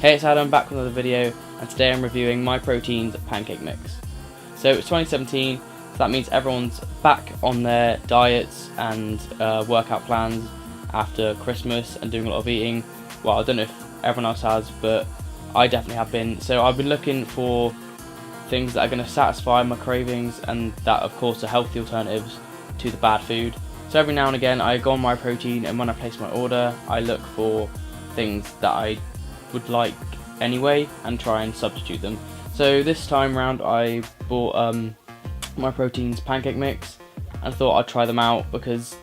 Hey, it's Adam back with another video, and today I'm reviewing MyProtein's pancake mix. So it's 2017, so that means everyone's back on their diets and workout plans after Christmas and doing a lot of eating. Well, I don't know if everyone else has, but I definitely have been. So I've been looking for things that are going to satisfy my cravings and that of course are healthy alternatives to the bad food. So every now and again I go on MyProtein, and when I place my order I look for things that I would like anyway and try and substitute them. So this time round I bought MyProtein's pancake mix and thought I'd try them out because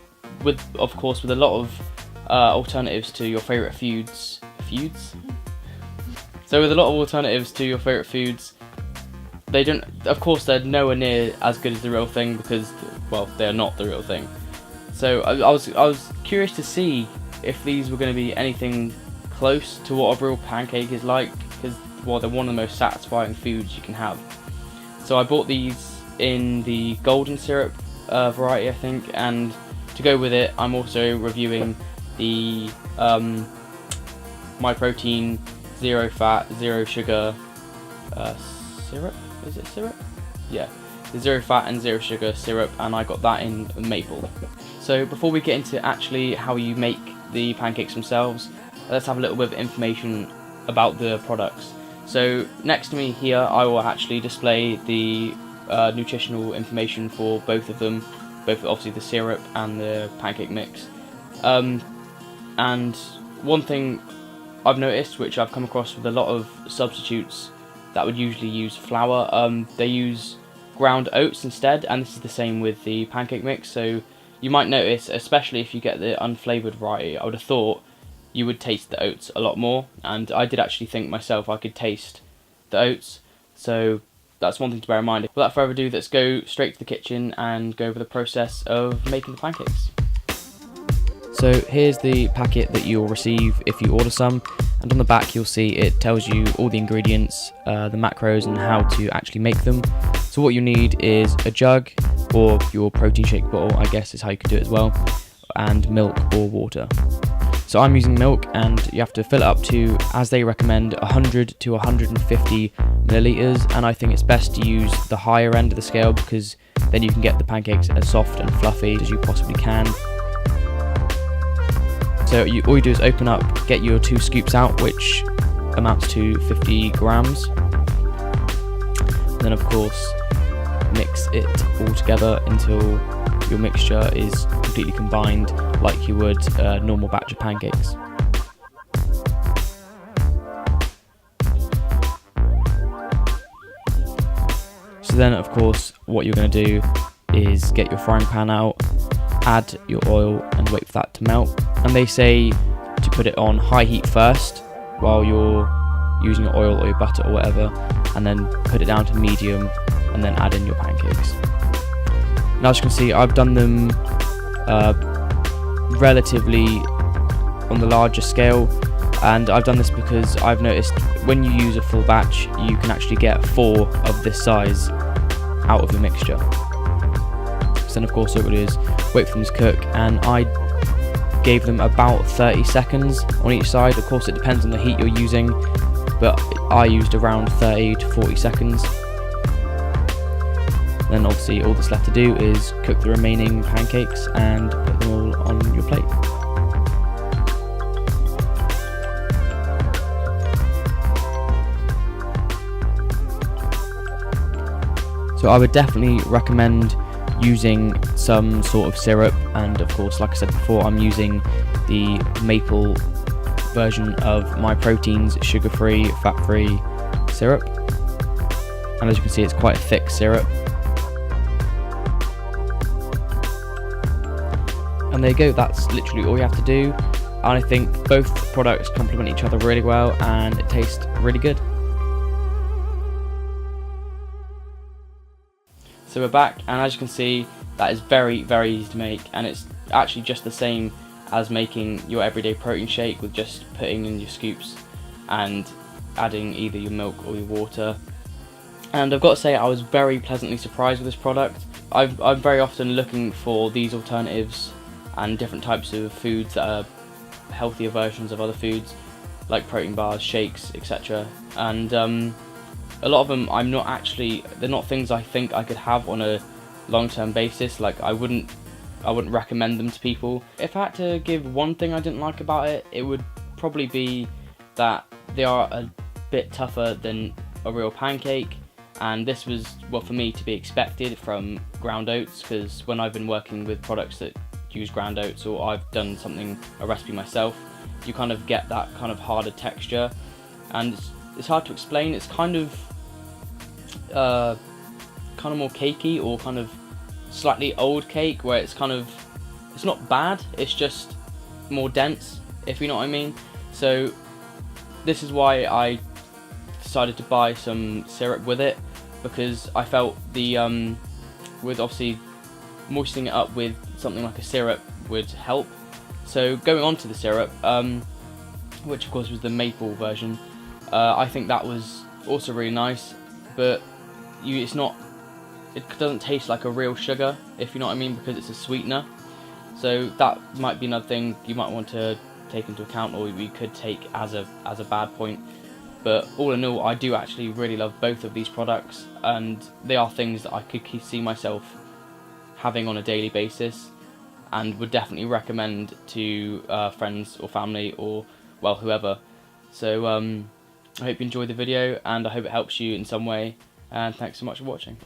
with a lot of alternatives to your favourite foods. So with a lot of alternatives to your favourite foods, they don't, of course they're nowhere near as good as the real thing because, well, they're not the real thing. So I was curious to see if these were going to be anything close to what a real pancake is like, because, well, they're one of the most satisfying foods you can have. So I bought these in the golden syrup variety, I think, and to go with it I'm also reviewing the MyProtein zero fat, zero sugar syrup. Is it syrup? Yeah, the zero fat and zero sugar syrup, and I got that in maple. So before we get into actually how you make the pancakes themselves, let's have a little bit of information about the products. So next to me here I will actually display the nutritional information for both of them, both obviously the syrup and the pancake mix. And one thing I've noticed, which I've come across with a lot of substitutes that would usually use flour, they use ground oats instead, and this is the same with the pancake mix. So you might notice, especially if you get the unflavoured variety, I would have thought you would taste the oats a lot more, and I did actually think myself I could taste the oats, so that's one thing to bear in mind. Without further ado, let's go straight to the kitchen and go over the process of making the pancakes. So here's the packet that you'll receive if you order some, and on the back you'll see it tells you all the ingredients, the macros, and how to actually make them. So what you need is a jug, or your protein shake bottle, I guess is how you could do it as well, and milk or water. So I'm using milk, and you have to fill it up to, as they recommend, 100 to 150 millilitres, and I think it's best to use the higher end of the scale because then you can get the pancakes as soft and fluffy as you possibly can. So all you do is open up, get your 2 scoops out, which amounts to 50 grams. And then of course mix it all together until your mixture is completely combined like you would a normal batch of pancakes. So then of course what you're going to do is get your frying pan out, add your oil and wait for that to melt. And they say to put it on high heat first while you're using your oil or your butter or whatever, and then put it down to medium and then add in your pancakes. Now as you can see, I've done them relatively on the larger scale, and I've done this because I've noticed when you use a full batch you can actually get 4 of this size out of the mixture. So then of course what we'll do is wait for them to cook, and I gave them about 30 seconds on each side. Of course it depends on the heat you're using, but I used around 30 to 40 seconds. Then obviously all that's left to do is cook the remaining pancakes and put them all on your plate. So I would definitely recommend using some sort of syrup, and of course like I said before I'm using the maple version of MyProtein's sugar-free, fat-free syrup, and as you can see it's quite a thick syrup. And there you go, that's literally all you have to do, and I think both products complement each other really well and it tastes really good. So we're back, and as you can see that is very easy to make, and it's actually just the same as making your everyday protein shake with just putting in your scoops and adding either your milk or your water. And I've got to say I was very pleasantly surprised with this product. I'm very often looking for these alternatives and different types of foods that are healthier versions of other foods, like protein bars, shakes, etc. And a lot of them they're not things I think I could have on a long-term basis. Like I wouldn't recommend them to people. If I had to give one thing I didn't like about it, it would probably be that they are a bit tougher than a real pancake, and this was, well, for me, to be expected from ground oats, because when I've been working with products that use ground oats, or I've done a recipe myself, you kind of get that kind of harder texture, and it's hard to explain. It's kind of more cakey, or kind of slightly old cake, where it's not bad, it's just more dense, if you know what I mean. So this is why I decided to buy some syrup with it, because I felt with obviously moistening it up with something like a syrup would help. So going on to the syrup, which of course was the maple version, I think that was also really nice, but it doesn't taste like a real sugar, if you know what I mean, because it's a sweetener. So that might be another thing you might want to take into account, or we could take as a bad point. But all in all, I do actually really love both of these products, and they are things that I could see myself having on a daily basis, and would definitely recommend to friends or family, or, well, whoever. So I hope you enjoyed the video, and I hope it helps you in some way, and thanks so much for watching.